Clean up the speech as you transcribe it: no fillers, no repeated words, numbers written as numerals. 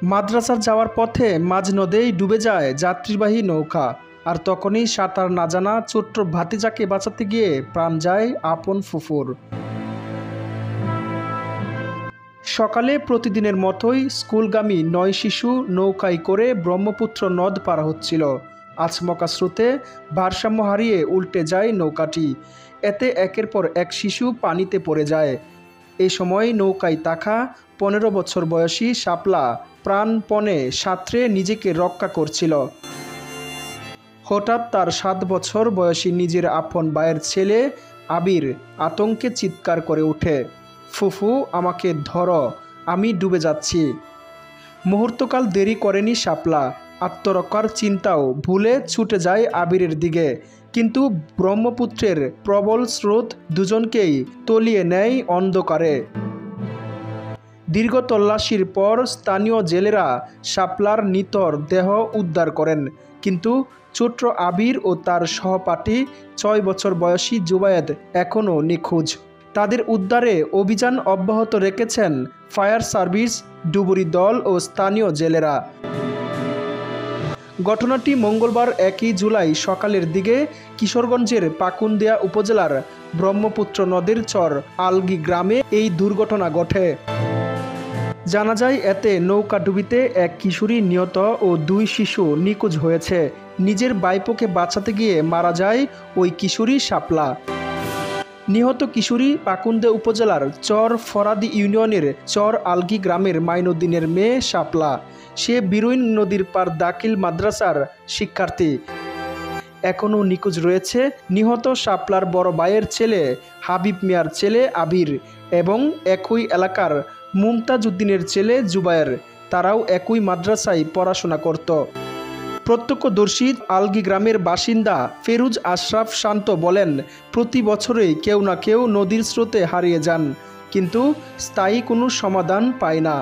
মাদ্রাসার যাওয়ার পথে মাঝ নদেই ডুবে যায় যাত্রীবাহী নৌকা। আর তখনই সাঁতার না জানা ছোট্ট ভাতিজাকে বাঁচাতে গিয়ে প্রাণ যায় আপন ফুফুর। সকালে প্রতিদিনের মতোই স্কুলগামী 9 শিশু নৌকায় করে ব্রহ্মপুত্র নদ পার হচ্ছিল। আচমকা স্রোতে ভারসাম্য হারিয়ে উল্টে যায় নৌকাটি। এতে একের পর এক শিশু পানিতে পড়ে যায়। এই সময় নৌকায় থাকা 15 বছর বয়সী শাপলা প্রাণপণে সাঁতরে নিজেকে রক্ষা করছিল। হঠাৎ তার 7 বছর বয়সী নিজের আপন ভাইয়ের ছেলে আবির আতঙ্কে চিৎকার করে ওঠে, ফুফু আমাকে ধরো, আমি ডুবে যাচ্ছি। মুহূর্তকাল দেরি করেনি শাপলা। আত্মরক্ষার চিন্তাও ভুলে ছুটে যায় আবিরের দিকে। কিন্তু ব্রহ্মপুত্রের প্রবল স্রোত দুজনকেই তলিয়ে নেয় অন্ধকারে। দীর্ঘ তল্লাশির পর স্থানীয় জেলেরা শাপলার নিথর দেহ উদ্ধার করেন। কিন্তু ছোট্ট আবির ও তার সহপাঠী 6 বছর বয়সী জুবায়েদ এখনও নিখোঁজ। তাদের উদ্ধারে অভিযান অব্যাহত রেখেছেন ফায়ার সার্ভিস, ডুবুরি দল ও স্থানীয় জেলেরা। ঘটনাটি মঙ্গলবার 1 জুলাই সকালের দিকে কিশোরগঞ্জের পাকুন্দিয়া উপজেলার ব্রহ্মপুত্র নদীর চর আলগি গ্রামে এই দুর্ঘটনা ঘটে। জানা যায় এতে নৌকাডুবিতে এক কিশোরী নিহত ও 2 শিশু নিখোঁজ হয়েছে। নিজের ভাইপোকে বাঁচাতে গিয়ে মারা যায় ওই কিশোরী শাপলা। নিহত কিশোরী পাকুন্দিয়া উপজেলার চর ফরাদি ইউনিয়নের চর আলগি গ্রামের মাইনুদ্দিনের মেয়ে শাপলা। সে বিরুইন নদীর পার দাখিল মাদ্রাসার শিক্ষার্থী। এখনও নিখোঁজ রয়েছে নিহত শাপলার বড় ভাইয়ের ছেলে হাবিব মিয়ার ছেলে আবির এবং একই এলাকার মুমতাজ উদ্দিনের ছেলে জুবায়ের। তারাও একই মাদ্রাসায় পড়াশোনা করত। প্রত্যক্ষদর্শী আলগি গ্রামের বাসিন্দা ফেরুজ আশরাফ শান্ত বলেন, প্রতি বছরেই কেউ না কেউ নদীর স্রোতে হারিয়ে যান, কিন্তু স্থায়ী কোনো সমাধান পায় না।